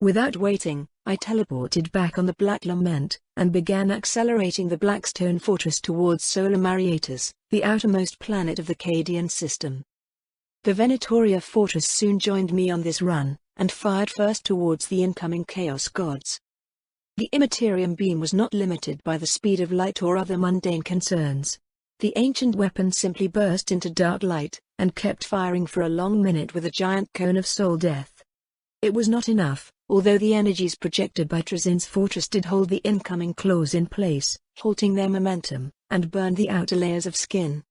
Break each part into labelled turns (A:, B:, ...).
A: Without waiting, I teleported back on the Black Lament, and began accelerating the Blackstone Fortress towards Solar Marietas, the outermost planet of the Cadian system. The Venatoria Fortress soon joined me on this run, and fired first towards the incoming Chaos Gods. The Immaterium beam was not limited by the speed of light or other mundane concerns. The ancient weapon simply burst into dark light, and kept firing for a long minute with a giant cone of soul death. It was not enough, although the energies projected by Trazin's fortress did hold the incoming claws in place, halting their momentum, and burned the outer layers of skin.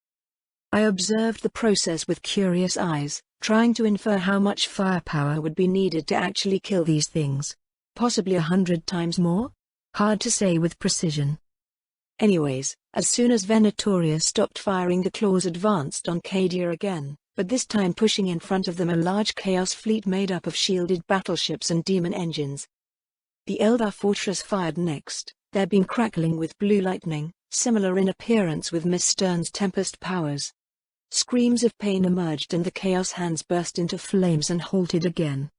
A: I observed the process with curious eyes, trying to infer how much firepower would be needed to actually kill these things. Possibly 100 times more? Hard to say with precision. Anyways, as soon as Venatoria stopped firing, the claws advanced on Cadia again, but this time pushing in front of them a large chaos fleet made up of shielded battleships and demon engines. The Eldar fortress fired next, their beam crackling with blue lightning, similar in appearance with Miss Stern's Tempest powers. Screams of pain emerged and the chaos hands burst into flames and halted again.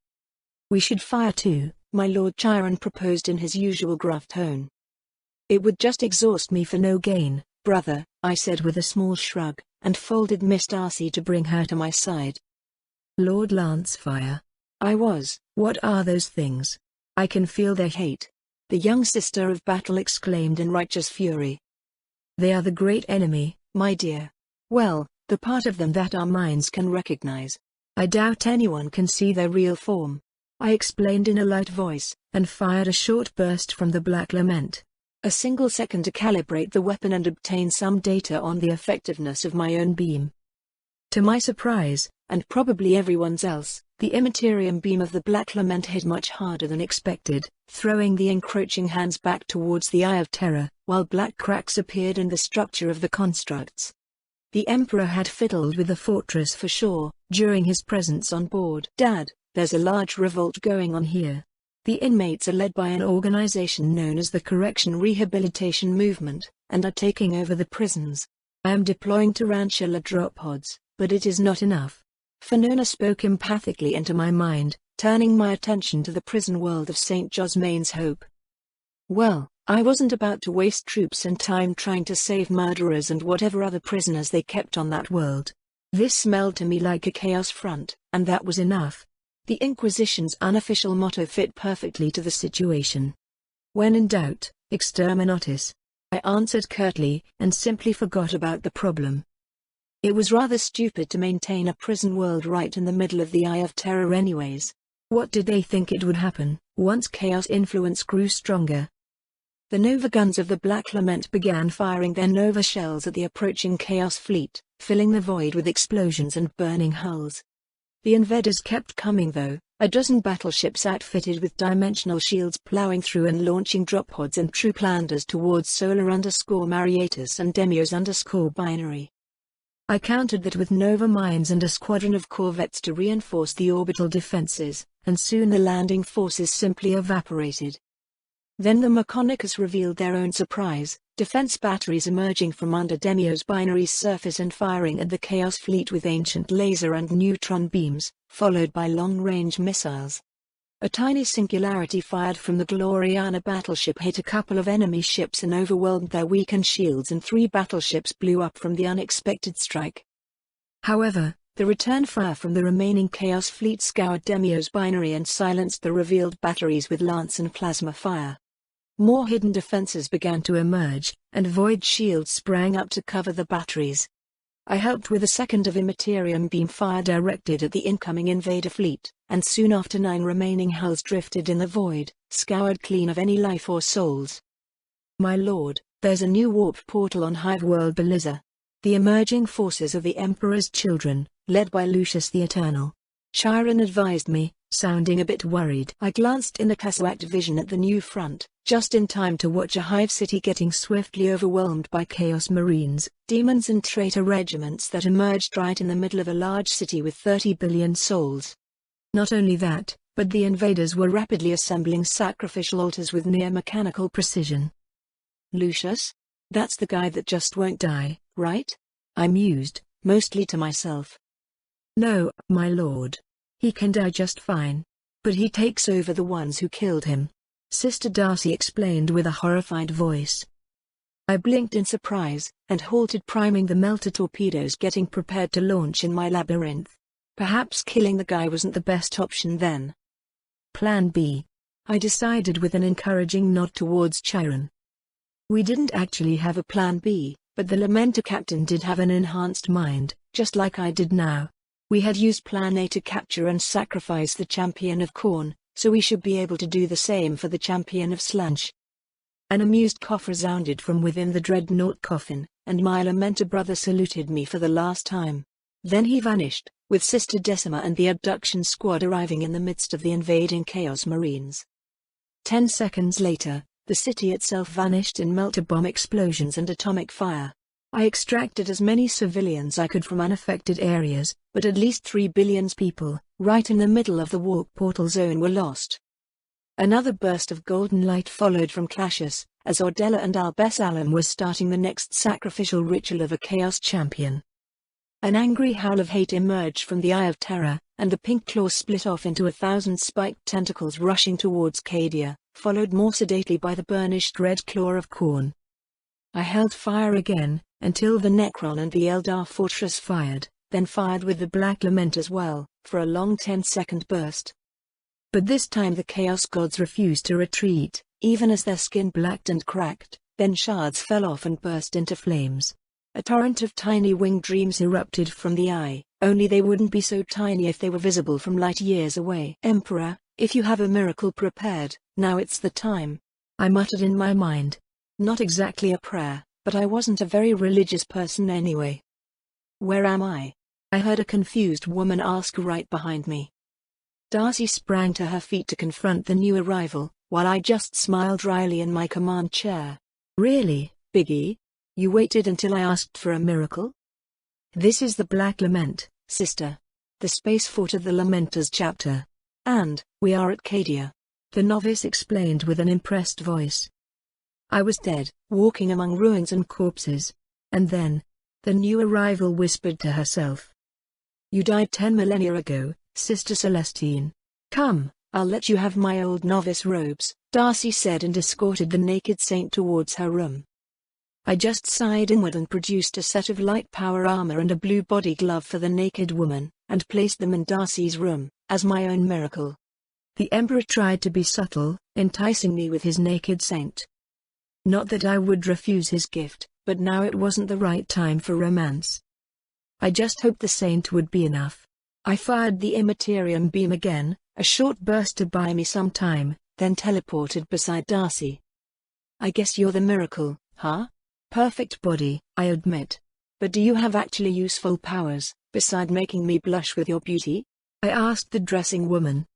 A: "We should fire too," my Lord Chiron proposed in his usual gruff tone. "It would just exhaust me for no gain, brother," I said with a small shrug, and folded Miss Darcy to bring her to my side. "Lord Lancefire." I was. "What are those things? I can feel their hate," the young sister of battle exclaimed in righteous fury. "They are the great enemy, my dear. Well, the part of them that our minds can recognize. I doubt anyone can see their real form," I explained in a light voice, and fired a short burst from the Black Lament. A single second to calibrate the weapon and obtain some data on the effectiveness of my own beam. To my surprise, and probably everyone's else, the Immaterium beam of the Black Lament hit much harder than expected, throwing the encroaching hands back towards the Eye of Terror, while black cracks appeared in the structure of the constructs. The Emperor had fiddled with the fortress for sure, during his presence on board. "Dad, there's a large revolt going on here. The inmates are led by an organization known as the Correction Rehabilitation Movement, and are taking over the prisons. I am deploying tarantula drop pods, but it is not enough." Fenona spoke empathically into my mind, turning my attention to the prison world of St. Josmane's Hope. Well, I wasn't about to waste troops and time trying to save murderers and whatever other prisoners they kept on that world. This smelled to me like a chaos front, and that was enough. The Inquisition's unofficial motto fit perfectly to the situation. "When in doubt, exterminatus," I answered curtly, and simply forgot about the problem. It was rather stupid to maintain a prison world right in the middle of the Eye of Terror anyways. What did they think it would happen, once chaos influence grew stronger? The Nova guns of the Black Lament began firing their Nova shells at the approaching chaos fleet, filling the void with explosions and burning hulls. The invaders kept coming though, a dozen battleships outfitted with dimensional shields plowing through and launching drop pods and troop landers towards Solar_Marietas and Demios_binary. I countered that with Nova mines and a squadron of corvettes to reinforce the orbital defenses, and soon the landing forces simply evaporated. Then the Mechanicus revealed their own surprise, defense batteries emerging from under Demios binary's surface and firing at the Chaos fleet with ancient laser and neutron beams, followed by long-range missiles. A tiny singularity fired from the Gloriana battleship hit a couple of enemy ships and overwhelmed their weakened shields, and 3 battleships blew up from the unexpected strike. However, the return fire from the remaining Chaos fleet scoured Demios binary and silenced the revealed batteries with lance and plasma fire. More hidden defenses began to emerge, and void shields sprang up to cover the batteries. I helped with a second of Immaterium beam fire directed at the incoming invader fleet, and soon after 9 remaining hulls drifted in the void, scoured clean of any life or souls. "My lord, there's a new warp portal on Hive World Beliza. The emerging forces of the Emperor's children, led by Lucius the Eternal," Chiron advised me, sounding a bit worried. I glanced in the Kasawat vision at the new front, just in time to watch a Hive city getting swiftly overwhelmed by Chaos Marines, demons and traitor regiments that emerged right in the middle of a large city with 30 billion souls. Not only that, but the invaders were rapidly assembling sacrificial altars with near-mechanical precision. "Lucius? That's the guy that just won't die, right?" I mused, mostly to myself. "No, my lord. He can die just fine. But he takes over the ones who killed him. Sister Darcy explained with a horrified voice. I blinked in surprise, and halted, priming the melter torpedoes, getting prepared to launch in my labyrinth. Perhaps killing the guy wasn't the best option then. Plan B. I decided with an encouraging nod towards Chiron. We didn't actually have a plan B, but the Lamenter captain did have an enhanced mind, just like I did now. We had used plan A to capture and sacrifice the champion of Khorne, so we should be able to do the same for the champion of Slunch. An amused cough resounded from within the dreadnought coffin, and my Lamenter brother saluted me for the last time. Then he vanished, with Sister Decima and the abduction squad arriving in the midst of the invading Chaos Marines. 10 seconds later, the city itself vanished in melter bomb explosions and atomic fire. I extracted as many civilians I could from unaffected areas, but at least 3 billion people, right in the middle of the warp portal zone, were lost. Another burst of golden light followed from Cassius, as Ordella and Al-Besalam were starting the next sacrificial ritual of a Chaos champion. An angry howl of hate emerged from the Eye of Terror, and the pink claw split off into 1,000 spiked tentacles rushing towards Cadia, followed more sedately by the burnished red claw of Khorne. I held fire again, until the Necron and the Eldar fortress fired, then fired with the Black Lament as well, for a long 10-second burst. But this time the Chaos Gods refused to retreat, even as their skin blacked and cracked, then shards fell off and burst into flames. A torrent of tiny winged dreams erupted from the eye, only they wouldn't be so tiny if they were visible from light years away. Emperor, if you have a miracle prepared, now it's the time, I muttered in my mind. Not exactly a prayer, but I wasn't a very religious person anyway. Where am I? I heard a confused woman ask right behind me. Darcy sprang to her feet to confront the new arrival, while I just smiled dryly in my command chair. Really, Biggie? You waited until I asked for a miracle? This is the Black Lament, sister. The space fort of the Lamenters chapter. And, we are at Cadia. The novice explained with an impressed voice. I was dead, walking among ruins and corpses. And then, the new arrival whispered to herself. You died 10 millennia ago, Sister Celestine. Come, I'll let you have my old novice robes, Darcy said, and escorted the naked saint towards her room. I just sighed inward and produced a set of light power armor and a blue body glove for the naked woman, and placed them in Darcy's room, as my own miracle. The Emperor tried to be subtle, enticing me with his naked saint. Not that I would refuse his gift, but now it wasn't the right time for romance. I just hoped the saint would be enough. I fired the Immaterium beam again, a short burst to buy me some time, then teleported beside Darcy. I guess you're the miracle, huh? Perfect body, I admit. But do you have actually useful powers, beside making me blush with your beauty? I asked the dressing woman.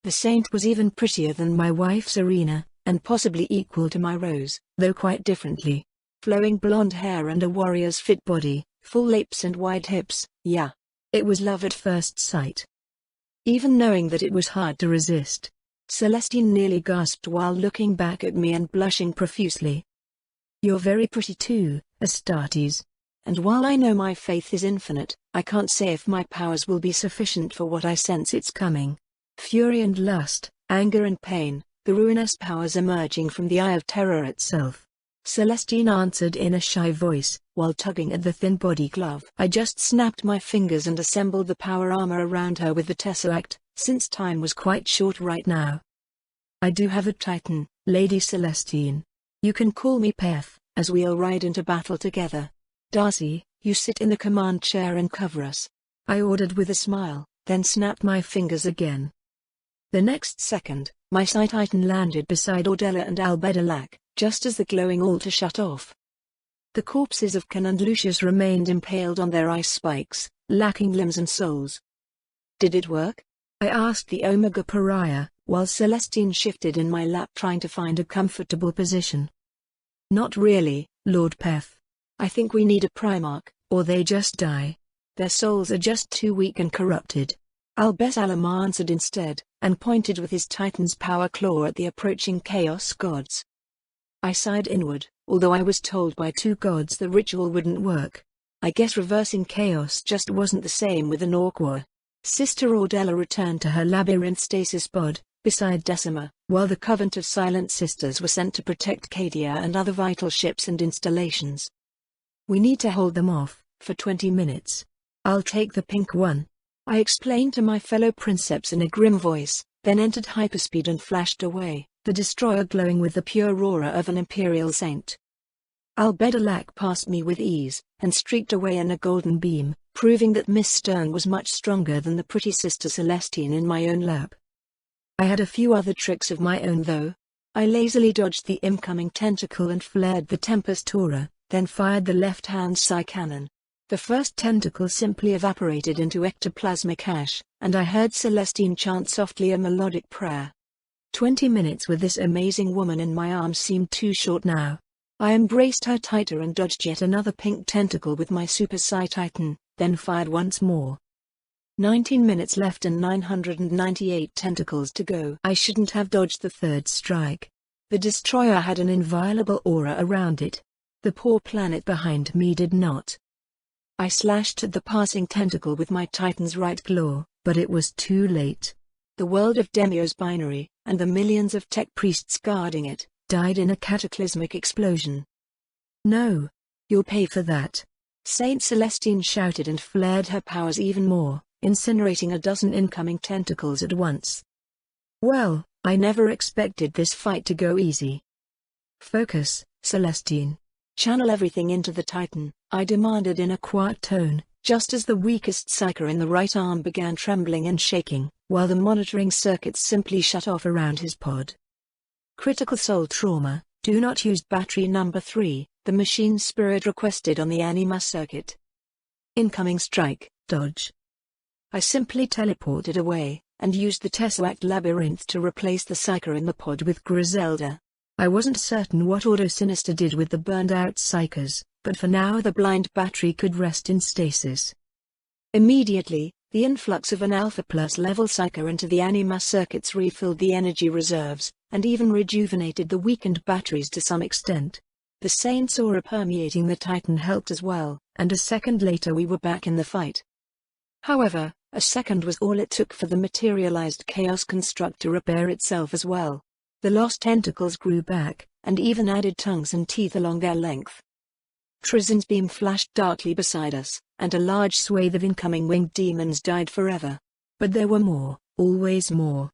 A: The saint was even prettier than my wife Serena, and possibly equal to my Rose, though quite differently. Flowing blonde hair and a warrior's fit body, full lips and wide hips, yeah. It was love at first sight. Even knowing that it was hard to resist. Celestine nearly gasped while looking back at me and blushing profusely. You're very pretty too, Astartes. And while I know my faith is infinite, I can't say if my powers will be sufficient for what I sense it's coming. Fury and lust, anger and pain, the ruinous powers emerging from the Eye of Terror itself. Celestine answered in a shy voice, while tugging at the thin body glove. I just snapped my fingers and assembled the power armor around her with the tesseract, since time was quite short right now. I do have a titan, Lady Celestine. You can call me Peth, as we'll ride into battle together. Darcy, you sit in the command chair and cover us, I ordered with a smile, then snapped my fingers again. The next second, my Psi Titan landed beside Ordella and Albedalac, just as the glowing altar shut off. The corpses of Khan and Lucius remained impaled on their ice spikes, lacking limbs and souls. Did it work? I asked the Omega Pariah, while Celestine shifted in my lap trying to find a comfortable position. Not really, Lord Peth. I think we need a Primarch, or they just die. Their souls are just too weak and corrupted. Al-Besalam answered instead, and pointed with his Titan's power claw at the approaching Chaos Gods. I sighed inward, although I was told by 2 gods the ritual wouldn't work. I guess reversing chaos just wasn't the same with an Orc war. Sister Ordella returned to her labyrinth stasis pod, beside Decima, while the Covenant of Silent Sisters were sent to protect Cadia and other vital ships and installations. We need to hold them off, for 20 minutes. I'll take the pink one, I explained to my fellow princeps in a grim voice, then entered hyperspeed and flashed away, the destroyer glowing with the pure aura of an imperial saint. Albedalak passed me with ease, and streaked away in a golden beam, proving that Miss Stern was much stronger than the pretty Sister Celestine in my own lap. I had a few other tricks of my own though. I lazily dodged the incoming tentacle and flared the Tempest Aura, then fired the left-hand psi cannon. The first tentacle simply evaporated into ectoplasmic ash, and I heard Celestine chant softly a melodic prayer. 20 minutes with this amazing woman in my arms seemed too short now. I embraced her tighter and dodged yet another pink tentacle with my Super Psi Titan, then fired once more. 19 minutes left and 998 tentacles to go. I shouldn't have dodged the third strike. The destroyer had an inviolable aura around it. The poor planet behind me did not. I slashed at the passing tentacle with my Titan's right claw, but it was too late. The world of Demio's binary, and the millions of tech priests guarding it, died in a cataclysmic explosion. No. You'll pay for that. Saint Celestine shouted and flared her powers even more, incinerating a dozen incoming tentacles at once. Well, I never expected this fight to go easy. Focus, Celestine. Channel everything into the Titan, I demanded in a quiet tone, just as the weakest psyker in the right arm began trembling and shaking, while the monitoring circuits simply shut off around his pod. Critical soul trauma, do not use battery number 3, the machine spirit requested on the anima circuit. Incoming strike, dodge. I simply teleported away, and used the Tesseract labyrinth to replace the psyker in the pod with Griselda. I wasn't certain what Ordo Sinister did with the burned-out psykers, but for now the blind battery could rest in stasis. Immediately, the influx of an Alpha Plus level psyker into the anima circuits refilled the energy reserves, and even rejuvenated the weakened batteries to some extent. The Saint's aura permeating the Titan helped as well, and a second later we were back in the fight. However, a second was all it took for the materialized Chaos construct to repair itself as well. The lost tentacles grew back, and even added tongues and teeth along their length. Trizin's beam flashed darkly beside us, and a large swathe of incoming winged demons died forever. But there were more, always more.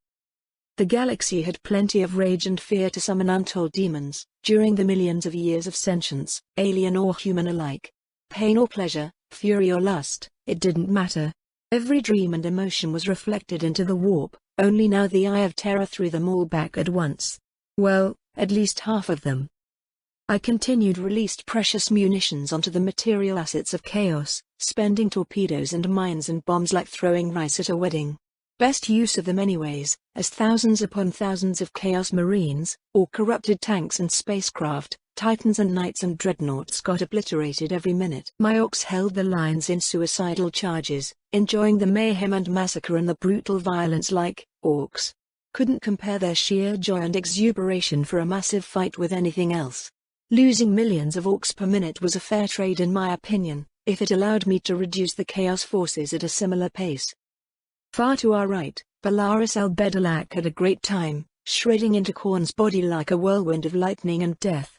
A: The galaxy had plenty of rage and fear to summon untold demons, during the millions of years of sentience, alien or human alike. Pain or pleasure, fury or lust, it didn't matter. Every dream and emotion was reflected into the warp, only now the Eye of Terror threw them all back at once. Well, at least half of them. I released precious munitions onto the material assets of chaos, spending torpedoes and mines and bombs like throwing rice at a wedding. Best use of them anyways, as thousands upon thousands of Chaos Marines, or corrupted tanks and spacecraft, Titans and Knights and Dreadnoughts got obliterated every minute. My orcs held the lines in suicidal charges, enjoying the mayhem and massacre and the brutal violence like orcs. Couldn't compare their sheer joy and exuberation for a massive fight with anything else. Losing millions of orcs per minute was a fair trade in my opinion, if it allowed me to reduce the Chaos forces at a similar pace. Far to our right, Belarus Albedalak had a great time, shredding into Khorne's body like a whirlwind of lightning and death.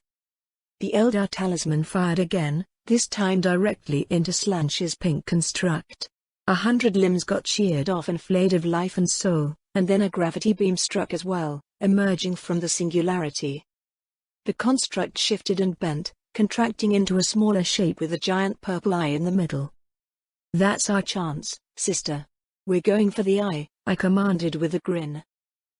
A: The Eldar Talisman fired again, this time directly into Slanch's pink construct. 100 limbs got sheared off and flayed of life and soul, and then a gravity beam struck as well, emerging from the singularity. The construct shifted and bent, contracting into a smaller shape with a giant purple eye in the middle. "That's our chance, sister. We're going for the eye," I commanded with a grin.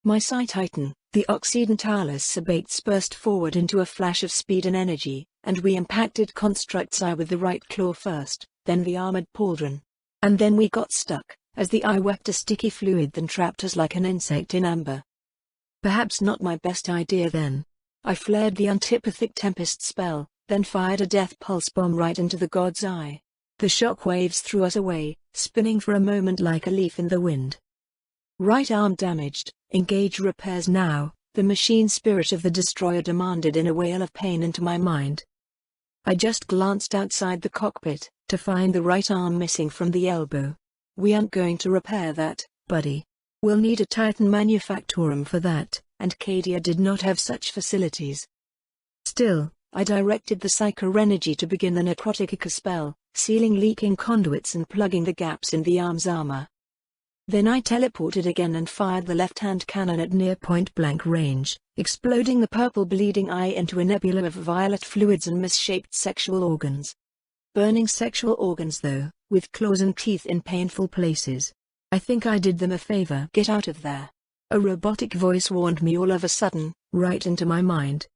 A: My Psi Titan, the Occidentalis Sabates, burst forward into a flash of speed and energy, and we impacted Construct's eye with the right claw first, then the armored pauldron. And then we got stuck, as the eye wept a sticky fluid that trapped us like an insect in amber. Perhaps not my best idea then. I flared the antipathic Tempest spell, then fired a death pulse bomb right into the god's eye. The shock waves threw us away, spinning for a moment like a leaf in the wind. "Right arm damaged, engage repairs now," the machine spirit of the destroyer demanded in a wail of pain into my mind. I just glanced outside the cockpit, to find the right arm missing from the elbow. We aren't going to repair that, buddy. We'll need a Titan manufactorum for that, and Cadia did not have such facilities. Still, I directed the psycho-energy to begin the necrotic spell, sealing leaking conduits and plugging the gaps in the arm's armor. Then I teleported again and fired the left-hand cannon at near point-blank range, exploding the purple bleeding eye into a nebula of violet fluids and misshaped sexual organs. Burning sexual organs though, with claws and teeth in painful places. I think I did them a favor. Get out of there. A robotic voice warned me all of a sudden, right into my mind.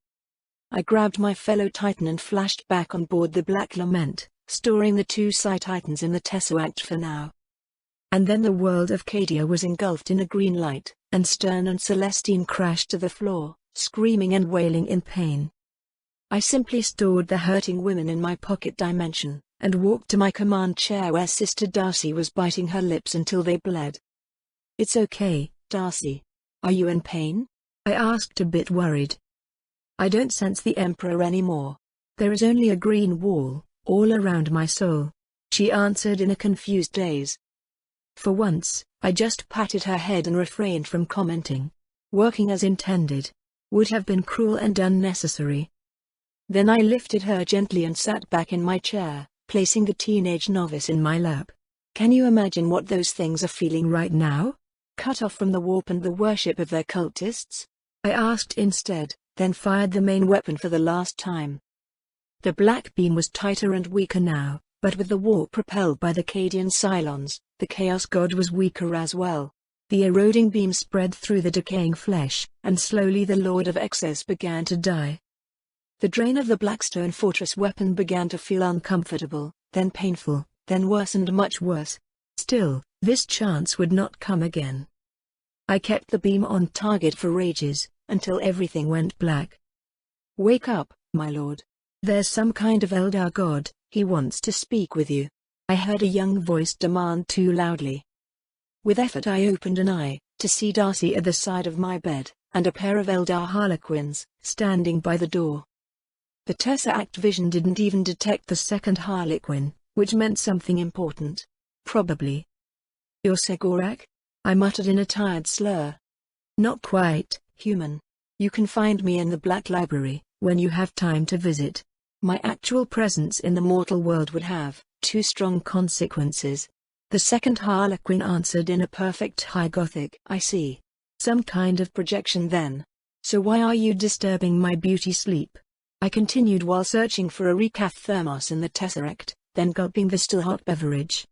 A: I grabbed my fellow Titan and flashed back on board the Black Lament, storing the two Psi Titans in the Tesseract for now. And then the world of Cadia was engulfed in a green light, and Stern and Celestine crashed to the floor, screaming and wailing in pain. I simply stored the hurting women in my pocket dimension, and walked to my command chair where Sister Darcy was biting her lips until they bled. "It's okay, Darcy. Are you in pain?" I asked, a bit worried. "I don't sense the Emperor anymore. There is only a green wall, all around my soul," she answered in a confused daze. For once, I just patted her head and refrained from commenting. Working as intended. Would have been cruel and unnecessary. Then I lifted her gently and sat back in my chair, placing the teenage novice in my lap. Can you imagine what those things are feeling right now? Cut off from the warp and the worship of their cultists? I asked instead, then fired the main weapon for the last time. The black beam was tighter and weaker now, but with the warp propelled by the Cadian Cylons, the Chaos God was weaker as well. The eroding beam spread through the decaying flesh, and slowly the Lord of Excess began to die. The drain of the Blackstone Fortress weapon began to feel uncomfortable, then painful, then worse and much worse. Still, this chance would not come again. I kept the beam on target for ages, until everything went black. "Wake up, my lord. There's some kind of Eldar god, he wants to speak with you," I heard a young voice demand too loudly. With effort I opened an eye, to see Darcy at the side of my bed, and a pair of Eldar Harlequins, standing by the door. The Tesseract vision didn't even detect the second Harlequin, which meant something important. Probably. "You're Segurak?" I muttered in a tired slur. "Not quite, human. You can find me in the Black Library, when you have time to visit. My actual presence in the mortal world would have too strong consequences." The second Harlequin answered in a perfect High Gothic. "I see. Some kind of projection then. So why are you disturbing my beauty sleep?" I continued while searching for a recaf thermos in the Tesseract, then gulping the still hot beverage.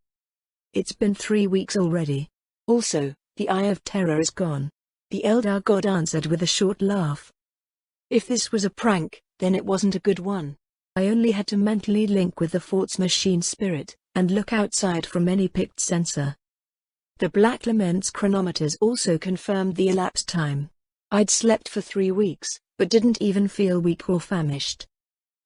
A: "It's been 3 weeks already. Also, the Eye of Terror is gone," the Eldar god answered with a short laugh. If this was a prank, then it wasn't a good one. I only had to mentally link with the fort's machine spirit, and look outside from any picked sensor. The Black Lament's chronometers also confirmed the elapsed time. I'd slept for 3 weeks, but didn't even feel weak or famished.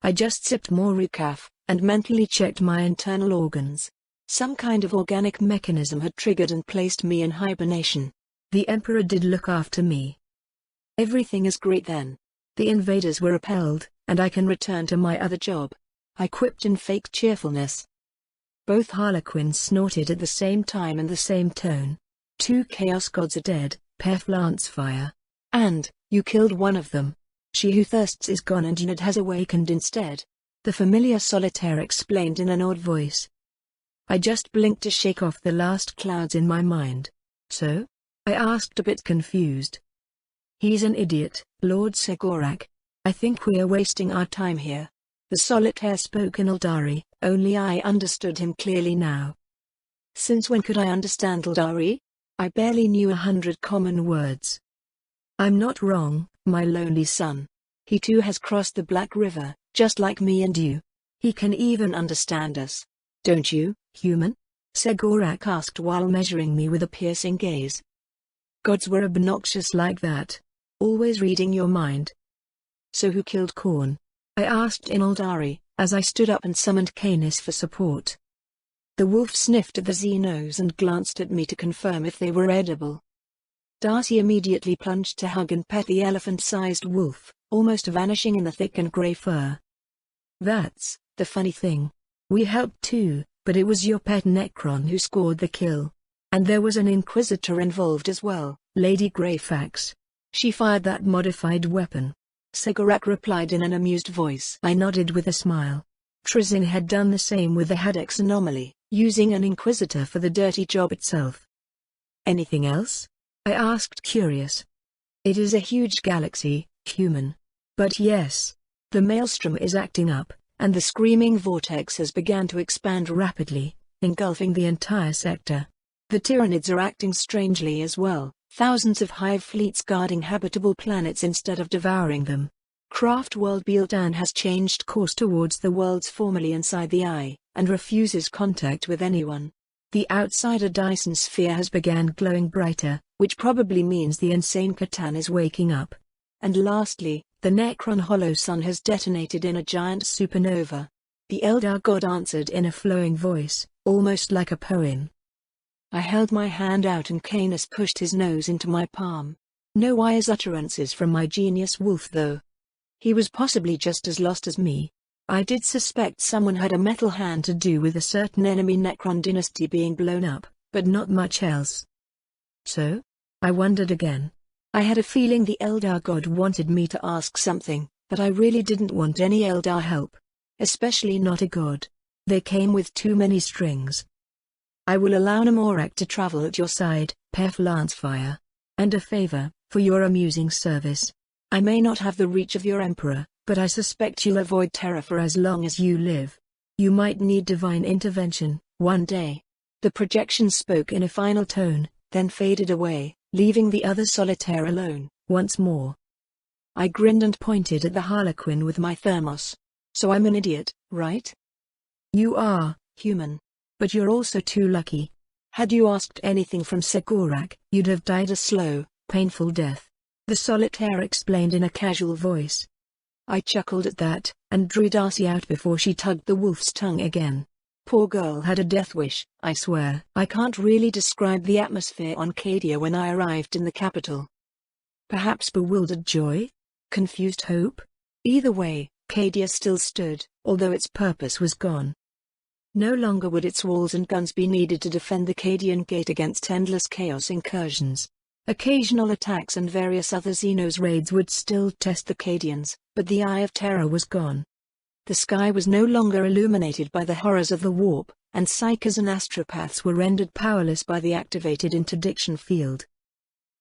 A: I just sipped more recaf, and mentally checked my internal organs. Some kind of organic mechanism had triggered and placed me in hibernation. The Emperor did look after me. Everything is great then. The invaders were repelled, and I can return to my other job, I quipped in fake cheerfulness. Both Harlequins snorted at the same time in the same tone. 2 Chaos Gods are dead, Pef Lancefire. And, you killed one of them. She who thirsts is gone and Unid has awakened instead. The familiar solitaire explained in an odd voice. I just blinked to shake off the last clouds in my mind. So? I asked, a bit confused. He's an idiot, Lord Segurak. I think we're wasting our time here. The solitaire spoke in Eldari, only I understood him clearly now. Since when could I understand Eldari? I barely knew 100 common words. I'm not wrong, my lonely son. He too has crossed the Black River, just like me and you. He can even understand us. Don't you, human? Segurak asked while measuring me with a piercing gaze. Gods were obnoxious like that. Always reading your mind. So who killed Khorne? I asked in Eldari, as I stood up and summoned Canis for support. The wolf sniffed at the Xenos and glanced at me to confirm if they were edible. Darcy immediately plunged to hug and pet the elephant-sized wolf, almost vanishing in the thick and grey fur. That's the funny thing. We helped too, but it was your pet Necron who scored the kill. And there was an Inquisitor involved as well, Lady Greyfax. She fired that modified weapon. Sigorak replied in an amused voice. I nodded with a smile. Trizin had done the same with the Hadex anomaly, using an Inquisitor for the dirty job itself. Anything else? I asked, curious. It is a huge galaxy, human. But yes. The maelstrom is acting up, and the screaming vortex has begun to expand rapidly, engulfing the entire sector. The Tyranids are acting strangely as well, thousands of hive fleets guarding habitable planets instead of devouring them. Craft World Bealdan has changed course towards the worlds formerly inside the Eye, and refuses contact with anyone. The outsider Dyson sphere has begun glowing brighter, which probably means the insane Catan is waking up. And lastly, the Necron Hollow Sun has detonated in a giant supernova. The Eldar god answered in a flowing voice, almost like a poem. I held my hand out and Canis pushed his nose into my palm. No wise utterances from my genius wolf though. He was possibly just as lost as me. I did suspect someone had a metal hand to do with a certain enemy Necron dynasty being blown up, but not much else. So? I wondered again. I had a feeling the Eldar god wanted me to ask something, but I really didn't want any Eldar help. Especially not a god. They came with too many strings. I will allow Namorak to travel at your side, Pef Lancefire. And a favor, for your amusing service. I may not have the reach of your emperor, but I suspect you'll avoid terror for as long as you live. You might need divine intervention, one day. The projection spoke in a final tone, then faded away, leaving the other solitaire alone, once more. I grinned and pointed at the Harlequin with my thermos. So I'm an idiot, right? You are, human. But you're also too lucky. Had you asked anything from Sigorak, you'd have died a slow, painful death. The solitaire explained in a casual voice. I chuckled at that, and drew Darcy out before she tugged the wolf's tongue again. Poor girl had a death wish, I swear. I can't really describe the atmosphere on Cadia when I arrived in the capital. Perhaps bewildered joy? Confused hope? Either way, Cadia still stood, although its purpose was gone. No longer would its walls and guns be needed to defend the Cadian Gate against endless chaos incursions. Occasional attacks and various other Xenos raids would still test the Cadians, but the Eye of Terror was gone. The sky was no longer illuminated by the horrors of the warp, and psychers and astropaths were rendered powerless by the activated interdiction field.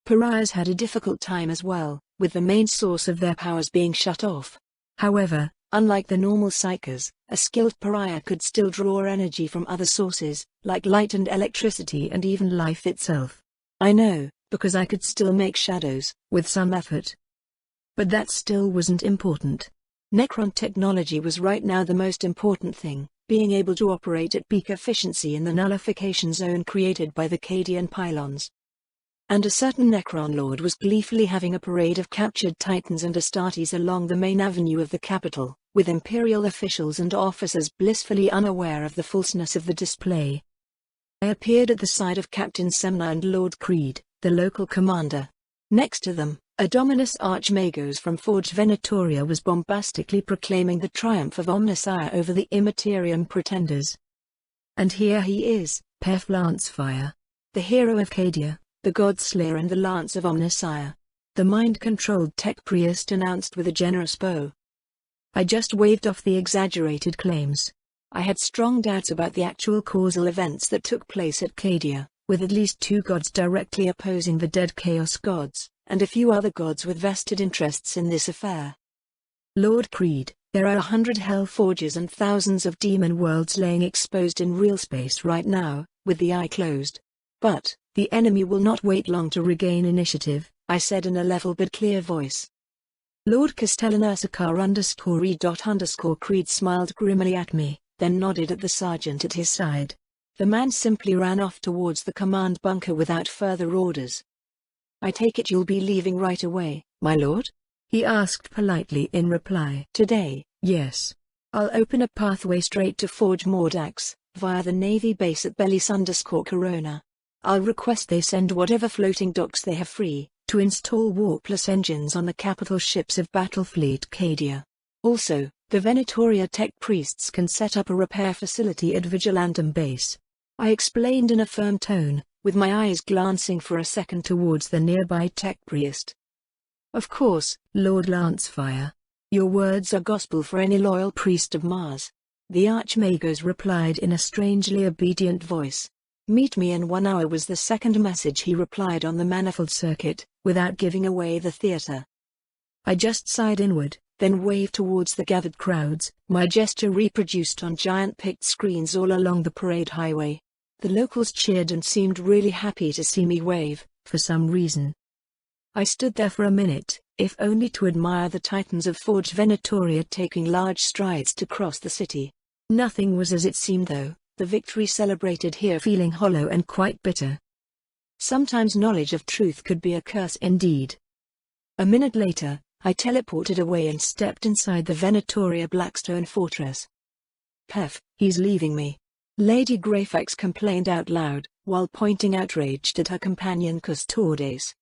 A: Pariahs had a difficult time as well, with the main source of their powers being shut off. However, unlike the normal psychers, a skilled pariah could still draw energy from other sources, like light and electricity and even life itself. I know, because I could still make shadows, with some effort. But that still wasn't important. Necron technology was right now the most important thing, being able to operate at peak efficiency in the nullification zone created by the Cadian pylons. And a certain Necron lord was gleefully having a parade of captured Titans and Astartes along the main avenue of the capital, with Imperial officials and officers blissfully unaware of the falseness of the display. I appeared at the side of Captain Semna and Lord Creed, the local commander. Next to them, Dominus Archmagos from Forge Venatoria was bombastically proclaiming the triumph of Omnissiah over the Immaterium pretenders. And here he is, Pef Lancefire. The hero of Cadia, the Godslayer and the Lance of Omnissiah. The mind-controlled tech priest announced with a generous bow. I just waved off the exaggerated claims. I had strong doubts about the actual causal events that took place at Cadia, with at least 2 gods directly opposing the dead Chaos gods, and a few other gods with vested interests in this affair. Lord Creed, there are 100 Hellforges and thousands of demon worlds laying exposed in real space right now, with the eye closed. But, the enemy will not wait long to regain initiative, I said in a level but clear voice. Lord Castellan Ursakar_E._Creed smiled grimly at me, then nodded at the sergeant at his side. The man simply ran off towards the command bunker without further orders. I take it you'll be leaving right away, my lord? He asked politely in reply. Today, yes. I'll open a pathway straight to Forge Mordax, via the Navy base at Belis_Corona. I'll request they send whatever floating docks they have free, to install warpless engines on the capital ships of Battlefleet Cadia. Also, the Venatoria tech priests can set up a repair facility at Vigilantum base. I explained in a firm tone, with my eyes glancing for a second towards the nearby tech priest. Of course, Lord Lancefire. Your words are gospel for any loyal priest of Mars. The Archmagos replied in a strangely obedient voice. Meet me in 1 hour was the second message he replied on the manifold circuit, without giving away the theater. I just sighed inward, then waved towards the gathered crowds, my gesture reproduced on giant picked screens all along the parade highway. The locals cheered and seemed really happy to see me wave, for some reason. I stood there for a minute, if only to admire the titans of Forge Venatoria taking large strides to cross the city. Nothing was as it seemed though, the victory celebrated here feeling hollow and quite bitter. Sometimes knowledge of truth could be a curse indeed. A minute later, I teleported away and stepped inside the Venatoria Blackstone Fortress. Pef, he's leaving me. Lady Greyfax complained out loud, while pointing outraged at her companion Custodes.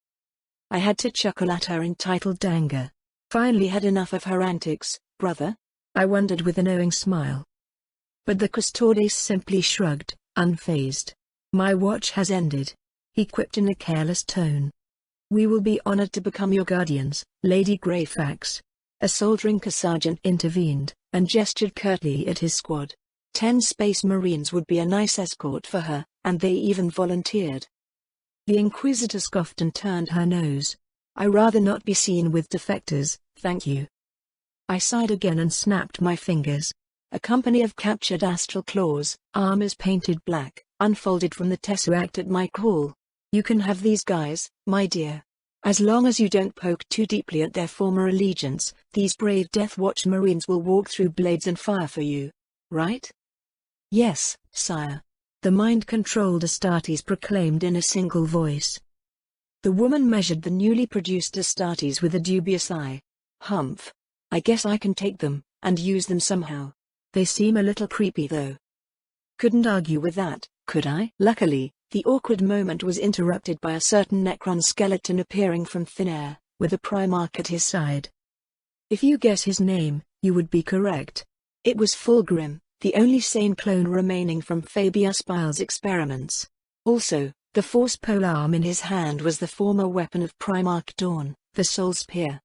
A: I had to chuckle at her entitled anger. Finally had enough of her antics, brother? I wondered with a knowing smile. But the Custodes simply shrugged, unfazed. My watch has ended, he quipped in a careless tone. We will be honored to become your guardians, Lady Greyfax. A Soldrinker sergeant intervened, and gestured curtly at his squad. 10 Space Marines would be a nice escort for her, and they even volunteered. The Inquisitor scoffed and turned her nose. I rather not be seen with defectors, thank you. I sighed again and snapped my fingers. A company of captured astral claws, armors painted black, unfolded from the tesseract at my call. You can have these guys, my dear. As long as you don't poke too deeply at their former allegiance, these brave Death Watch Marines will walk through blades and fire for you. Right? Yes, sire. The mind-controlled Astartes proclaimed in a single voice. The woman measured the newly produced Astartes with a dubious eye. Humph. I guess I can take them, and use them somehow. They seem a little creepy though. Couldn't argue with that, could I? Luckily, the awkward moment was interrupted by a certain Necron skeleton appearing from thin air, with a Primarch at his side. If you guess his name, you would be correct. It was Fulgrim, the only sane clone remaining from Fabius Bile's experiments. Also, the force polearm in his hand was the former weapon of Primarch Dawn, the Soul Spear.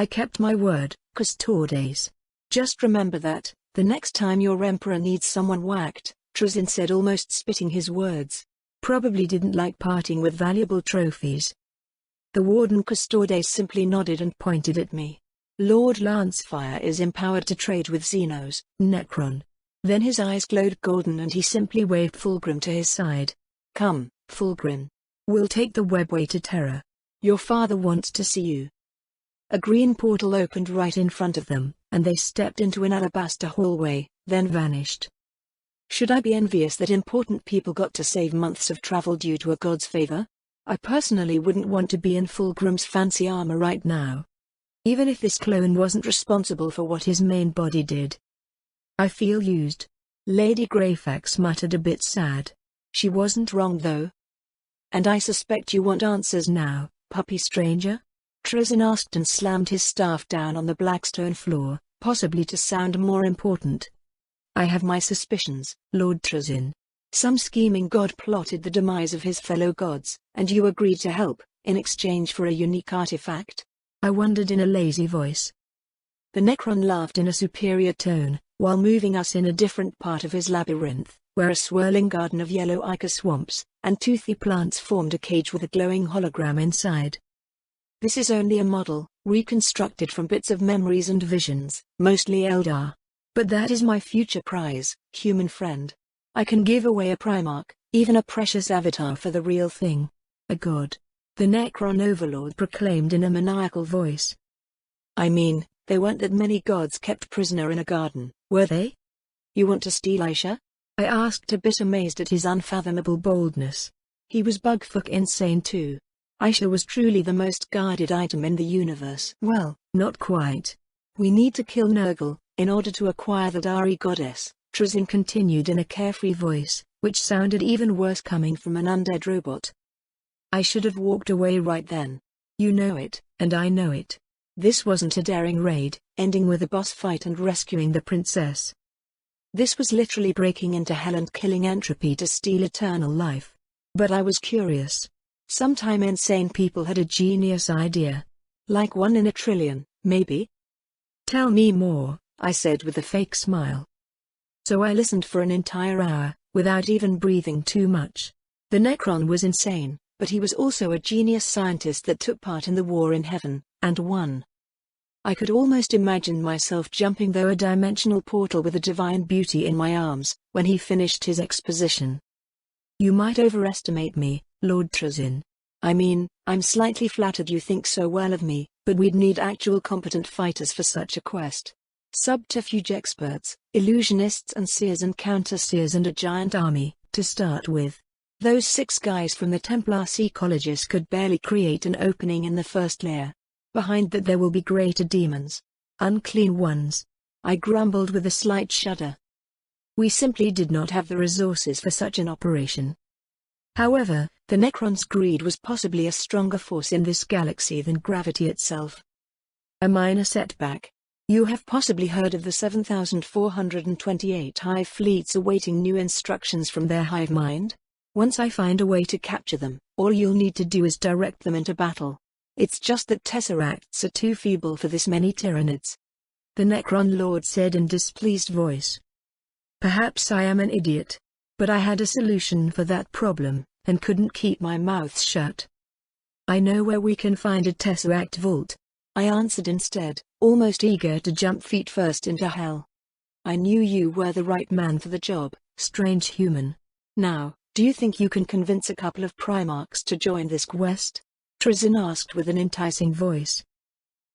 A: I kept my word, Custodes. Just remember that, the next time your Emperor needs someone whacked, Trazyn said, almost spitting his words. Probably didn't like parting with valuable trophies. The Warden Custodes simply nodded and pointed at me. Lord Lancefire is empowered to trade with Xenos, Necron. Then his eyes glowed golden and he simply waved Fulgrim to his side. Come, Fulgrim. We'll take the webway to Terra. Your father wants to see you. A green portal opened right in front of them, and they stepped into an alabaster hallway, then vanished. Should I be envious that important people got to save months of travel due to a god's favor? I personally wouldn't want to be in Fulgrim's fancy armor right now. Even if this clone wasn't responsible for what his main body did. I feel used. Lady Greyfax muttered, a bit sad. She wasn't wrong though. And I suspect you want answers now, puppy stranger? Trazyn asked and slammed his staff down on the blackstone floor, possibly to sound more important. I have my suspicions, Lord Trazyn. Some scheming god plotted the demise of his fellow gods, and you agreed to help, in exchange for a unique artifact? I wondered in a lazy voice. The Necron laughed in a superior tone, while moving us in a different part of his labyrinth, where a swirling garden of yellow ichor swamps, and toothy plants formed a cage with a glowing hologram inside. This is only a model, reconstructed from bits of memories and visions, mostly Eldar. But that is my future prize, human friend. I can give away a Primarch, even a precious avatar for the real thing. A god. The Necron Overlord proclaimed in a maniacal voice. I mean, there weren't that many gods kept prisoner in a garden, were they? You want to steal Aisha? I asked, a bit amazed at his unfathomable boldness. He was bugfuck insane too. Aisha was truly the most guarded item in the universe. Well, not quite. We need to kill Nurgle, in order to acquire the Dari goddess, Trazyn continued in a carefree voice, which sounded even worse coming from an undead robot. I should have walked away right then. You know it, and I know it. This wasn't a daring raid, ending with a boss fight and rescuing the princess. This was literally breaking into hell and killing entropy to steal eternal life. But I was curious. Sometime insane people had a genius idea. Like 1 in a trillion, maybe? Tell me more, I said with a fake smile. So I listened for an entire hour, without even breathing too much. The Necron was insane, but he was also a genius scientist that took part in the war in heaven, and won. I could almost imagine myself jumping through a dimensional portal with a divine beauty in my arms, when he finished his exposition. You might overestimate me, Lord Trazyn. I mean, I'm slightly flattered you think so well of me, but we'd need actual competent fighters for such a quest. Subterfuge experts, illusionists and seers and counter-seers and a giant army, to start with. Those 6 guys from the Templar Sea Colleges could barely create an opening in the first layer. Behind that there will be greater demons. Unclean ones. I grumbled with a slight shudder. We simply did not have the resources for such an operation. However, the Necron's greed was possibly a stronger force in this galaxy than gravity itself. A minor setback. You have possibly heard of the 7,428 hive fleets awaiting new instructions from their hive mind? Once I find a way to capture them, all you'll need to do is direct them into battle. It's just that Tesseracts are too feeble for this many Tyranids. The Necron Lord said in displeased voice. Perhaps I am an idiot. But I had a solution for that problem, and couldn't keep my mouth shut. I know where we can find a Tesseract vault. I answered instead, almost eager to jump feet first into hell. I knew you were the right man for the job, strange human. Now, do you think you can convince a couple of Primarchs to join this quest? Trazyn asked with an enticing voice.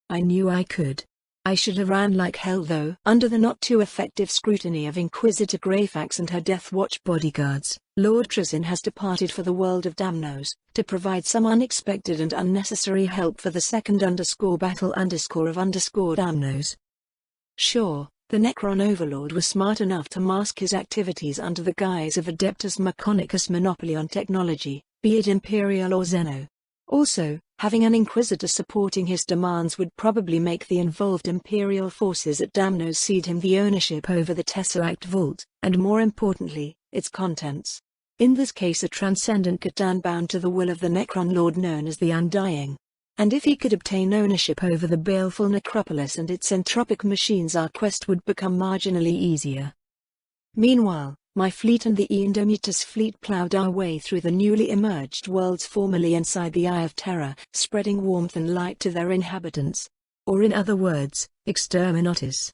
A: I knew I could. I should have ran like hell though. Under the not too effective scrutiny of Inquisitor Greyfax and her Death Watch bodyguards, Lord Trazyn has departed for the world of Damnos, to provide some unexpected and unnecessary help for the second battle of Damnos. Sure, the Necron Overlord was smart enough to mask his activities under the guise of Adeptus Mechanicus monopoly on technology, be it Imperial or Xeno. Also, having an Inquisitor supporting his demands would probably make the involved Imperial forces at Damnos cede him the ownership over the Tesseract Vault, and more importantly, its contents. In this case a transcendent Catan bound to the will of the Necron Lord known as the Undying. And if he could obtain ownership over the baleful necropolis and its entropic machines, our quest would become marginally easier. Meanwhile, my fleet and the Indomitus fleet plowed our way through the newly emerged worlds formerly inside the Eye of Terror, spreading warmth and light to their inhabitants. Or in other words, exterminatus.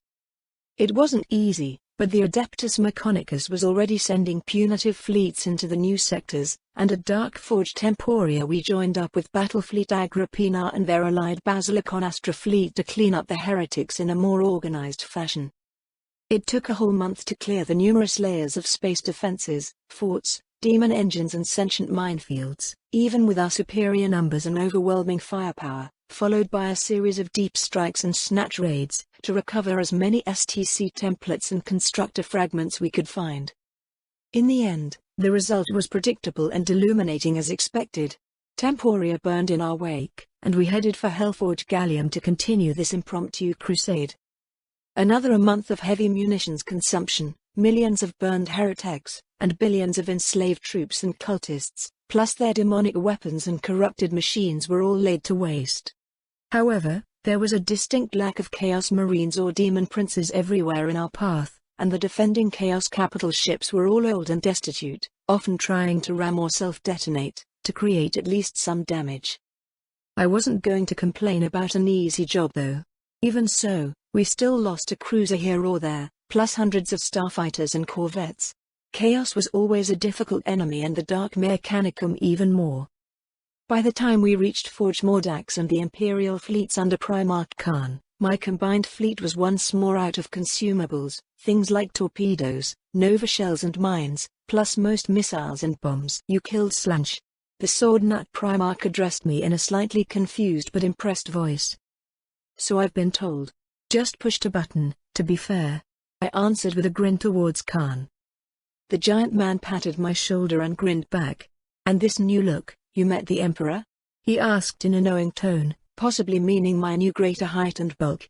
A: It wasn't easy, but the Adeptus Mechanicus was already sending punitive fleets into the new sectors, and at Darkforge Temporia we joined up with Battlefleet Agrippina and their allied Basilicon Astra fleet to clean up the heretics in a more organized fashion. It took a whole month to clear the numerous layers of space defenses, forts, demon engines and sentient minefields, even with our superior numbers and overwhelming firepower, followed by a series of deep strikes and snatch raids, to recover as many STC templates and constructor fragments we could find. In the end, the result was predictable and illuminating as expected. Temporia burned in our wake, and we headed for Hellforge Gallium to continue this impromptu crusade. Another month of heavy munitions consumption, millions of burned heretics, and billions of enslaved troops and cultists, plus their demonic weapons and corrupted machines were all laid to waste. However, there was a distinct lack of Chaos Marines or Demon Princes everywhere in our path, and the defending Chaos Capital ships were all old and destitute, often trying to ram or self-detonate, to create at least some damage. I wasn't going to complain about an easy job though. Even so, we still lost a cruiser here or there, plus hundreds of starfighters and corvettes. Chaos was always a difficult enemy and the Dark Mechanicum even more. By the time we reached Forge Mordax and the Imperial fleets under Primarch Khan, my combined fleet was once more out of consumables, things like torpedoes, nova shells and mines, plus most missiles and bombs. You killed Slanch. The Sword Nut Primarch addressed me in a slightly confused but impressed voice. So I've been told. Just pushed a button, to be fair. I answered with a grin towards Khan. The giant man patted my shoulder and grinned back. And this new look, you met the Emperor? He asked in a knowing tone, possibly meaning my new greater height and bulk.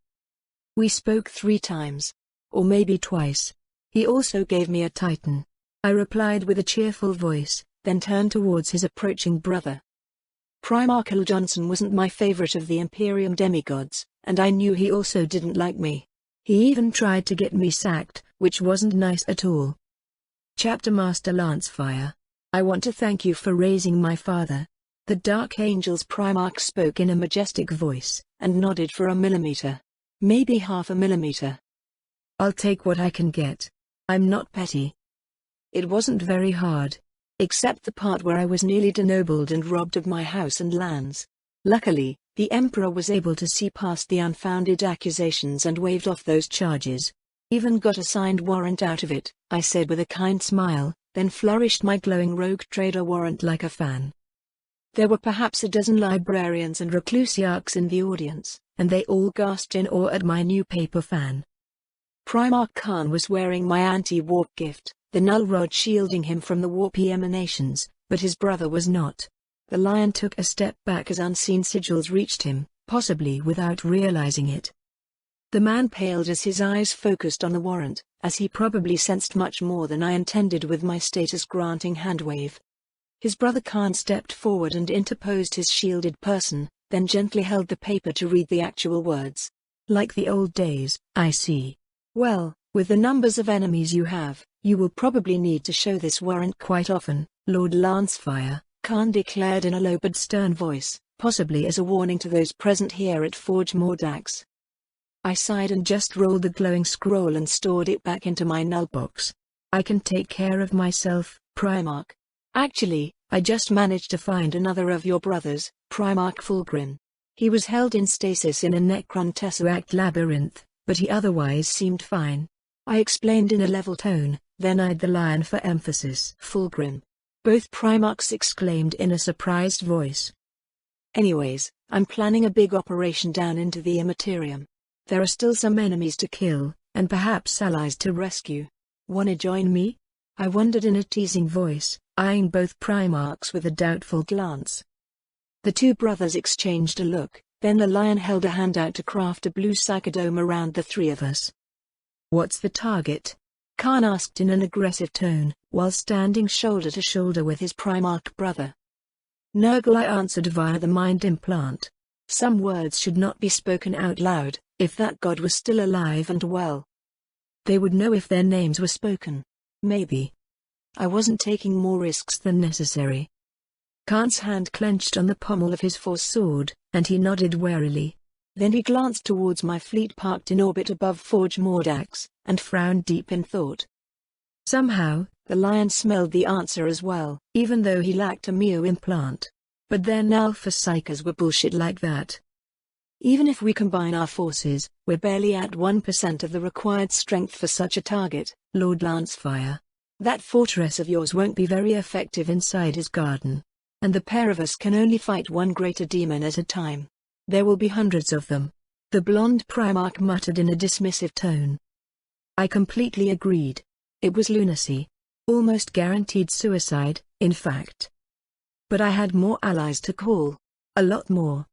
A: We spoke 3 times. Or maybe twice. He also gave me a Titan. I replied with a cheerful voice, then turned towards his approaching brother. Primarch Johnson wasn't my favorite of the Imperium demigods, and I knew he also didn't like me. He even tried to get me sacked, which wasn't nice at all. Chapter Master Lancefire. I want to thank you for raising my father. The Dark Angel's Primarch spoke in a majestic voice, and nodded for a millimeter. Maybe half a millimeter. I'll take what I can get. I'm not petty. It wasn't very hard. Except the part where I was nearly denobled and robbed of my house and lands. Luckily, the Emperor was able to see past the unfounded accusations and waved off those charges. Even got a signed warrant out of it, I said with a kind smile, then flourished my glowing rogue trader warrant like a fan. There were perhaps a dozen librarians and reclusiarchs in the audience, and they all gasped in awe at my new paper fan. Primarch Khan was wearing my anti-warp gift, the null rod shielding him from the warpy emanations, but his brother was not. The lion took a step back as unseen sigils reached him, possibly without realizing it. The man paled as his eyes focused on the warrant, as he probably sensed much more than I intended with my status-granting handwave. His brother Khan stepped forward and interposed his shielded person, then gently held the paper to read the actual words. Like the old days, I see. Well, with the numbers of enemies you have, you will probably need to show this warrant quite often, Lord Lancefire, Khan declared in a low but stern voice, possibly as a warning to those present here at Forge Mordax. I sighed and just rolled the glowing scroll and stored it back into my null box. I can take care of myself, Primarch. Actually, I just managed to find another of your brothers, Primarch Fulgrim. He was held in stasis in a Necron Tesseract labyrinth, but he otherwise seemed fine. I explained in a level tone, then eyed the lion for emphasis. Fulgrim. Both Primarchs exclaimed in a surprised voice. Anyways, I'm planning a big operation down into the Immaterium. There are still some enemies to kill, and perhaps allies to rescue. Wanna join me? I wondered in a teasing voice, eyeing both Primarchs with a doubtful glance. The two brothers exchanged a look, then the lion held a hand out to craft a blue psychodome around the three of us. What's the target? Khan asked in an aggressive tone, while standing shoulder to shoulder with his Primarch brother. Nurgle, I answered via the mind implant. Some words should not be spoken out loud, if that god was still alive and well. They would know if their names were spoken. Maybe. I wasn't taking more risks than necessary. Khan's hand clenched on the pommel of his force sword, and he nodded warily. Then he glanced towards my fleet parked in orbit above Forge Mordax, and frowned deep in thought. Somehow, the lion smelled the answer as well, even though he lacked a Mio implant. But then alpha psychers were bullshit like that. Even if we combine our forces, we're barely at 1% of the required strength for such a target, Lord Lancefire. That fortress of yours won't be very effective inside his garden. And the pair of us can only fight one greater demon at a time. There will be hundreds of them. The blonde Primarch muttered in a dismissive tone. I completely agreed. It was lunacy. Almost guaranteed suicide, in fact. But I had more allies to call. A lot more.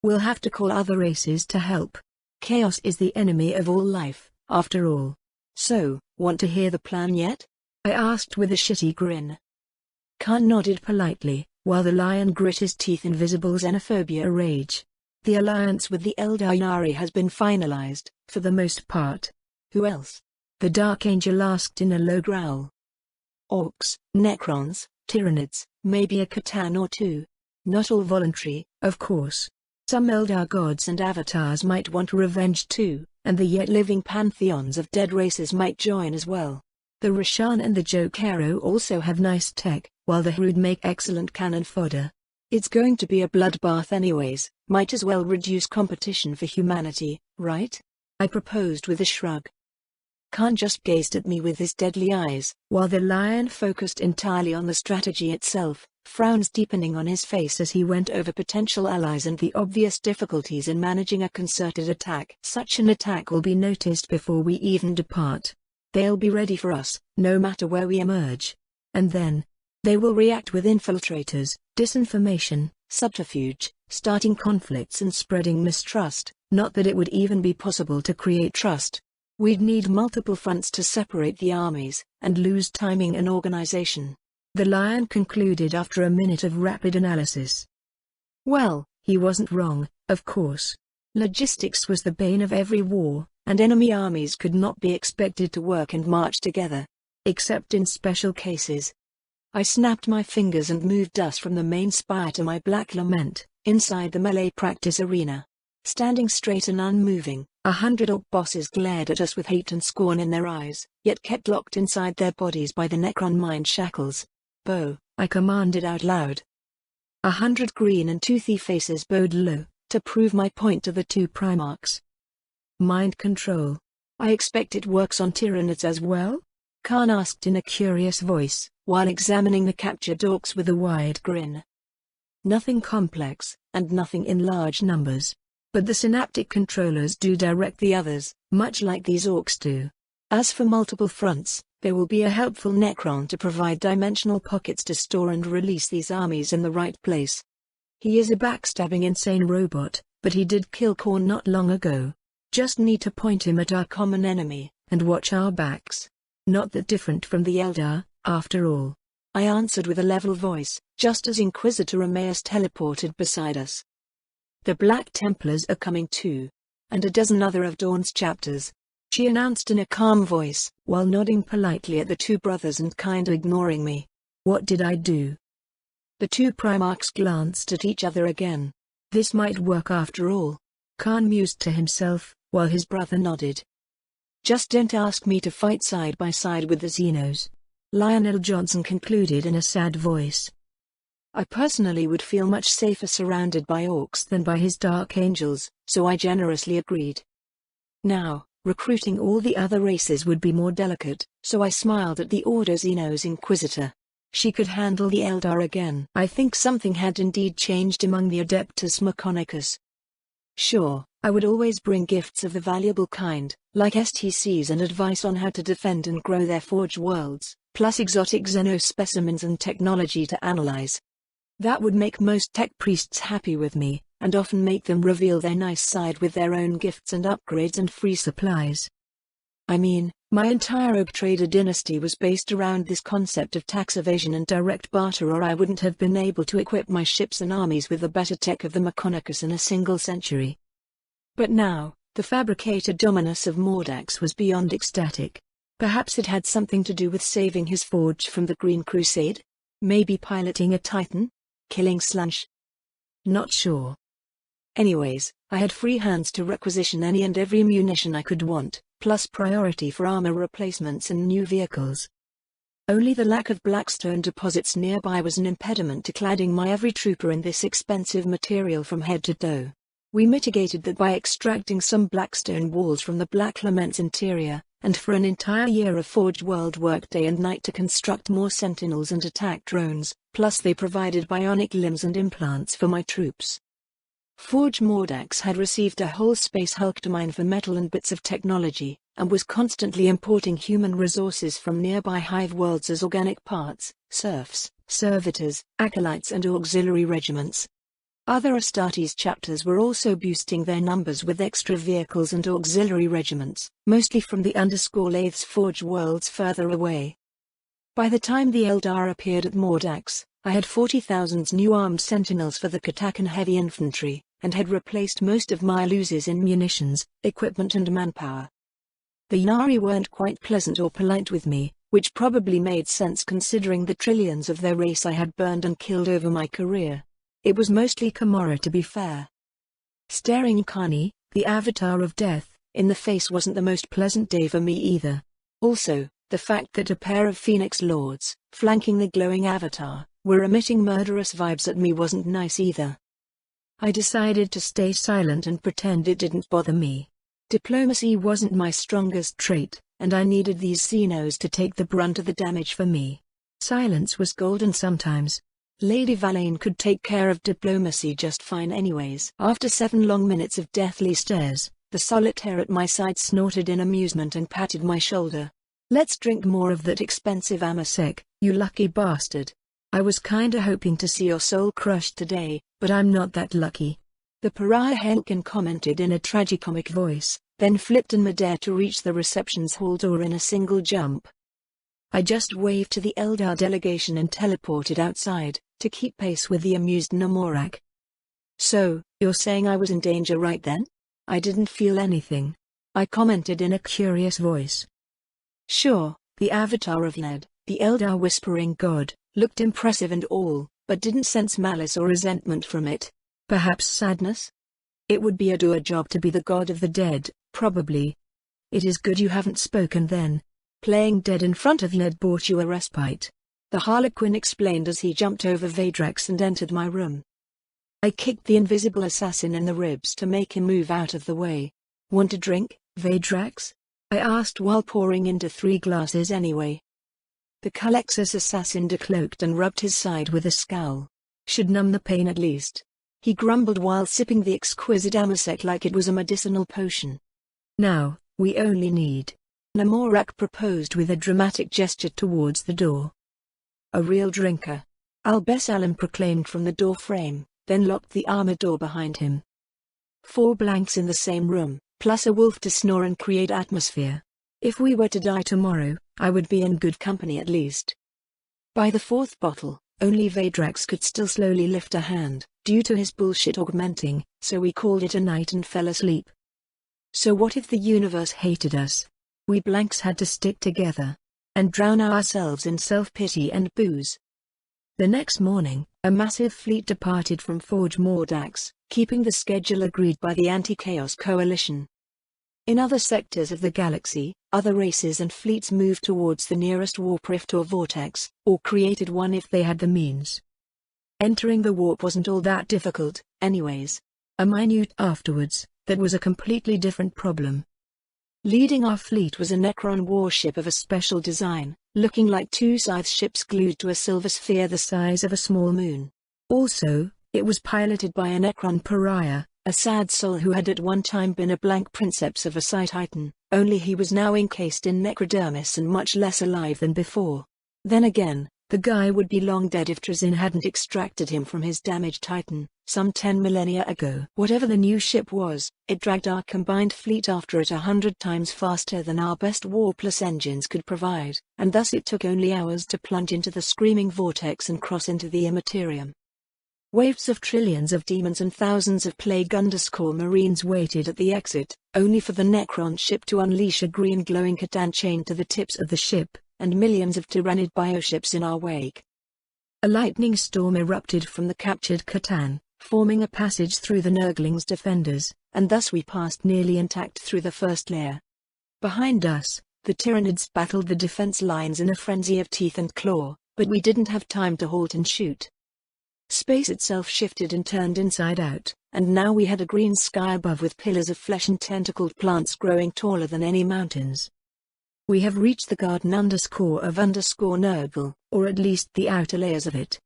A: We'll have to call other races to help. Chaos is the enemy of all life, after all. So, want to hear the plan yet? I asked with a shitty grin. Khan nodded politely, while the lion grit his teeth in visible xenophobia rage. The alliance with the Eldar Yari has been finalized, for the most part. Who else? The Dark Angel asked in a low growl. Orcs, Necrons, Tyranids, maybe a Catan or two. Not all voluntary, of course. Some Eldar gods and avatars might want revenge too, and the yet living pantheons of dead races might join as well. The Roshan and the Jokero also have nice tech, while the Hrud make excellent cannon fodder. It's going to be a bloodbath anyways, might as well reduce competition for humanity, right? I proposed with a shrug. Khan just gazed at me with his deadly eyes, while the lion focused entirely on the strategy itself, frowns deepening on his face as he went over potential allies and the obvious difficulties in managing a concerted attack. Such an attack will be noticed before we even depart. They'll be ready for us, no matter where we emerge. And then, they will react with infiltrators, disinformation, subterfuge, starting conflicts and spreading mistrust. Not that it would even be possible to create trust. We'd need multiple fronts to separate the armies, and lose timing and organization. the lion concluded after a minute of rapid analysis. Well, he wasn't wrong, of course. Logistics was the bane of every war, and enemy armies could not be expected to work and march together. Except in special cases. I snapped my fingers and moved us from the main spire to my black lament, inside the melee practice arena. Standing straight and unmoving, 100 orc bosses glared at us with hate and scorn in their eyes, yet kept locked inside their bodies by the Necron mind shackles. Bow, I commanded out loud. 100 green and toothy faces bowed low, to prove my point to the two Primarchs. Mind control. I expect it works on Tyranids as well? Khan asked in a curious voice, while examining the captured orcs with a wide grin. Nothing complex, and nothing in large numbers. But the synaptic controllers do direct the others, much like these orcs do. As for multiple fronts, there will be a helpful Necron to provide dimensional pockets to store and release these armies in the right place. He is a backstabbing insane robot, but he did kill Khorne not long ago. Just need to point him at our common enemy, and watch our backs. Not that different from the Eldar, after all. I answered with a level voice, just as Inquisitor Emmaus teleported beside us. The Black Templars are coming too. And a dozen other of Dawn's chapters. She announced in a calm voice, while nodding politely at the two brothers and kinda ignoring me. What did I do? The two Primarchs glanced at each other again. This might work after all. Khan mused to himself, while his brother nodded. Just don't ask me to fight side by side with the Xenos. Lionel Johnson concluded in a sad voice. I personally would feel much safer surrounded by orcs than by his dark angels, so I generously agreed. Now, recruiting all the other races would be more delicate, so I smiled at the Order Xenos Inquisitor. She could handle the Eldar again. I think something had indeed changed among the Adeptus Mechonicus. Sure, I would always bring gifts of the valuable kind, like STCs and advice on how to defend and grow their forge worlds, plus exotic xenospecimens and technology to analyze. That would make most tech priests happy with me, and often make them reveal their nice side with their own gifts and upgrades and free supplies. I mean, my entire Oak Trader dynasty was based around this concept of tax evasion and direct barter, or I wouldn't have been able to equip my ships and armies with the better tech of the Mechonicus in a single century. But now, the fabricated Dominus of Mordax was beyond ecstatic. Perhaps it had something to do with saving his forge from the Green Crusade? Maybe piloting a Titan? Killing Slunch? Not sure. Anyways, I had free hands to requisition any and every munition I could want, plus priority for armor replacements and new vehicles. Only the lack of blackstone deposits nearby was an impediment to cladding my every trooper in this expensive material from head to toe. We mitigated that by extracting some blackstone walls from the Black Lament's interior, and for an entire year of Forge World work day and night to construct more sentinels and attack drones, plus they provided bionic limbs and implants for my troops. Forge Mordax had received a whole space hulk to mine for metal and bits of technology, and was constantly importing human resources from nearby hive worlds as organic parts, serfs, servitors, acolytes and auxiliary regiments. Other Astartes chapters were also boosting their numbers with extra vehicles and auxiliary regiments, mostly from the _Lath's Forge worlds further away. By the time the Eldar appeared at Mordax, I had 40,000 new armed sentinels for the Katakan heavy infantry, and had replaced most of my losses in munitions, equipment and manpower. The Yari weren't quite pleasant or polite with me, which probably made sense considering the trillions of their race I had burned and killed over my career. It was mostly Kamara, to be fair. Staring Kani, the avatar of death, in the face wasn't the most pleasant day for me either. Also, the fact that a pair of Phoenix Lords, flanking the glowing avatar, were emitting murderous vibes at me wasn't nice either. I decided to stay silent and pretend it didn't bother me. Diplomacy wasn't my strongest trait, and I needed these Xenos to take the brunt of the damage for me. Silence was golden sometimes. Lady Valane could take care of diplomacy just fine anyways. After 7 long minutes of deathly stares, the solitaire at my side snorted in amusement and patted my shoulder. Let's drink more of that expensive Amasek, you lucky bastard. I was kinda hoping to see your soul crushed today, but I'm not that lucky. The pariah Helkin commented in a tragicomic voice, then flipped in midair to reach the reception's hall door in a single jump. I just waved to the Eldar delegation and teleported outside, to keep pace with the amused Namorak. "So, you're saying I was in danger right then?" "I didn't feel anything," I commented in a curious voice. Sure, the avatar of Ned, the Eldar whispering god, looked impressive and all, but didn't sense malice or resentment from it. Perhaps sadness? It would be a doer job to be the god of the dead, probably. "It is good you haven't spoken then. Playing dead in front of Ned bought you a respite," the Harlequin explained as he jumped over Vadrax and entered my room. I kicked the invisible assassin in the ribs to make him move out of the way. "Want a drink, Vadrax?" I asked while pouring into 3 glasses anyway. The Calexus assassin decloaked and rubbed his side with a scowl. "Should numb the pain at least," he grumbled while sipping the exquisite Amasec like it was a medicinal potion. "Now, we only need," Namorak proposed with a dramatic gesture towards the door. "A real drinker," Al-Besalam proclaimed from the door frame, then locked the armored door behind him. 4 blanks in the same room, plus a wolf to snore and create atmosphere. If we were to die tomorrow, I would be in good company at least. By the 4th bottle, only Vadrax could still slowly lift a hand, due to his bullshit augmenting, so we called it a night and fell asleep. So what if the universe hated us? We blanks had to stick together and drown ourselves in self-pity and booze. The next morning, a massive fleet departed from Forge Mordax, keeping the schedule agreed by the Anti-Chaos Coalition. In other sectors of the galaxy, other races and fleets moved towards the nearest warp rift or vortex, or created one if they had the means. Entering the warp wasn't all that difficult, anyways. A minute afterwards, that was a completely different problem. Leading our fleet was a Necron warship of a special design, looking like 2 scythe ships glued to a silver sphere the size of a small moon. Also, it was piloted by a Necron pariah, a sad soul who had at one time been a blank princeps of a Psi Titan, only he was now encased in necrodermis and much less alive than before. Then again, the guy would be long dead if Trazyn hadn't extracted him from his damaged Titan, some 10 millennia ago. Whatever the new ship was, it dragged our combined fleet after it 100 times faster than our best warpless engines could provide, and thus it took only hours to plunge into the screaming vortex and cross into the immaterium. Waves of trillions of demons and thousands of plague_marines waited at the exit, only for the Necron ship to unleash a green glowing Catan chain to the tips of the ship, and millions of Tyrannid bioships in our wake. A lightning storm erupted from the captured Catan, forming a passage through the Nurgling's defenders, and thus we passed nearly intact through the first layer. Behind us, the Tyrannids battled the defense lines in a frenzy of teeth and claw, but we didn't have time to halt and shoot. Space itself shifted and turned inside out, and now we had a green sky above with pillars of flesh and tentacled plants growing taller than any mountains. We have reached the garden _of_Nurgle, or at least the outer layers of it.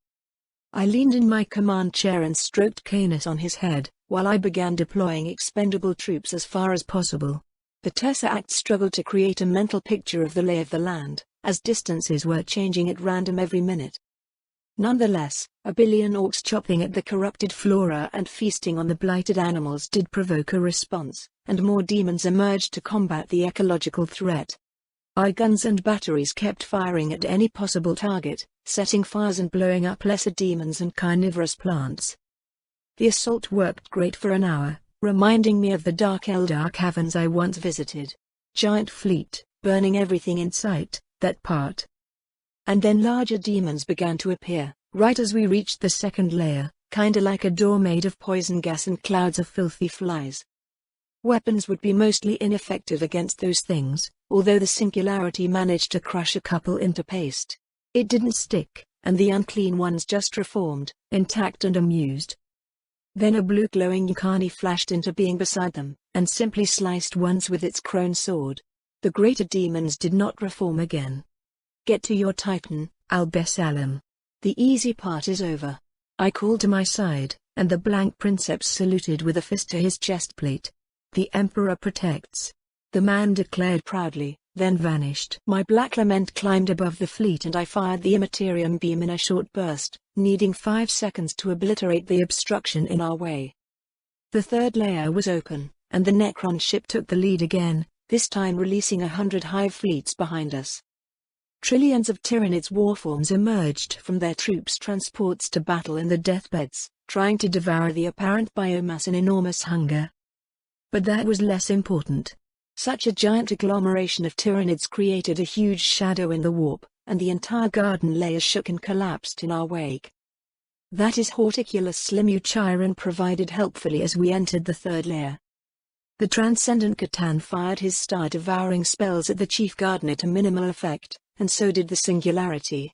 A: I leaned in my command chair and stroked Canis on his head, while I began deploying expendable troops as far as possible. The Tesseract struggled to create a mental picture of the lay of the land, as distances were changing at random every minute. Nonetheless, a billion orcs chopping at the corrupted flora and feasting on the blighted animals did provoke a response, and more demons emerged to combat the ecological threat. Our guns and batteries kept firing at any possible target, setting fires and blowing up lesser demons and carnivorous plants. The assault worked great for an hour, reminding me of the Dark Eldar caverns I once visited. Giant fleet, burning everything in sight, that part. And then larger demons began to appear, right as we reached the second layer, kinda like a door made of poison gas and clouds of filthy flies. Weapons would be mostly ineffective against those things, although the Singularity managed to crush a couple into paste. It didn't stick, and the unclean ones just reformed, intact and amused. Then a blue glowing Yukani flashed into being beside them, and simply sliced once with its crone sword. The greater demons did not reform again. "Get to your Titan, Al-Besalam. The easy part is over," I called to my side, and the blank princeps saluted with a fist to his chestplate. "The Emperor protects," the man declared proudly, then vanished. My black lament climbed above the fleet and I fired the immaterium beam in a short burst, needing 5 seconds to obliterate the obstruction in our way. The third layer was open, and the Necron ship took the lead again, this time releasing 100 hive fleets behind us. Trillions of Tyranids warforms emerged from their troops' transports to battle in the deathbeds, trying to devour the apparent biomass in enormous hunger. But that was less important. Such a giant agglomeration of Tyranids created a huge shadow in the warp, and the entire garden layer shook and collapsed in our wake. That is Horticulus Slimuchiron provided helpfully as we entered the third layer. The Transcendent Catan fired his star-devouring spells at the Chief Gardener to minimal effect, and so did the Singularity.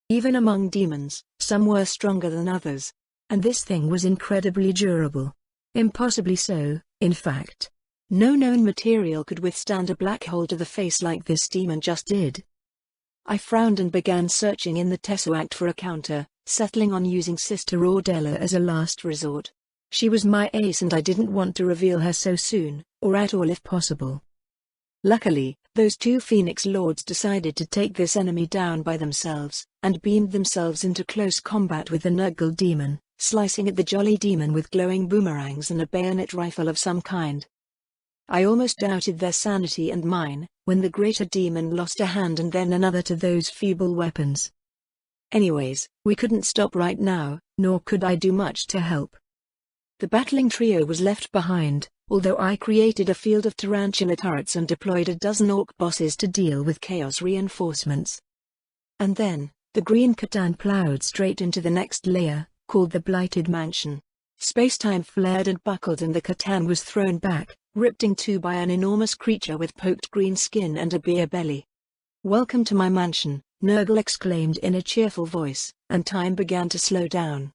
A: Even among demons, some were stronger than others. And this thing was incredibly durable. Impossibly so, in fact. No known material could withstand a black hole to the face like this demon just did. I frowned and began searching in the Tesseract for a counter, settling on using Sister Ordella as a last resort. She was my ace and I didn't want to reveal her so soon, or at all if possible. Luckily, those two Phoenix Lords decided to take this enemy down by themselves, and beamed themselves into close combat with the Nurgle demon, slicing at the jolly demon with glowing boomerangs and a bayonet rifle of some kind. I almost doubted their sanity and mine, when the greater demon lost a hand and then another to those feeble weapons. Anyways, we couldn't stop right now, nor could I do much to help. The battling trio was left behind, although I created a field of tarantula turrets and deployed a dozen orc bosses to deal with chaos reinforcements. And then, the green Catan plowed straight into the next layer, called the Blighted Mansion. Space-time flared and buckled and the Catan was thrown back, ripped in two by an enormous creature with poked green skin and a beer belly. "Welcome to my mansion," Nurgle exclaimed in a cheerful voice, and time began to slow down.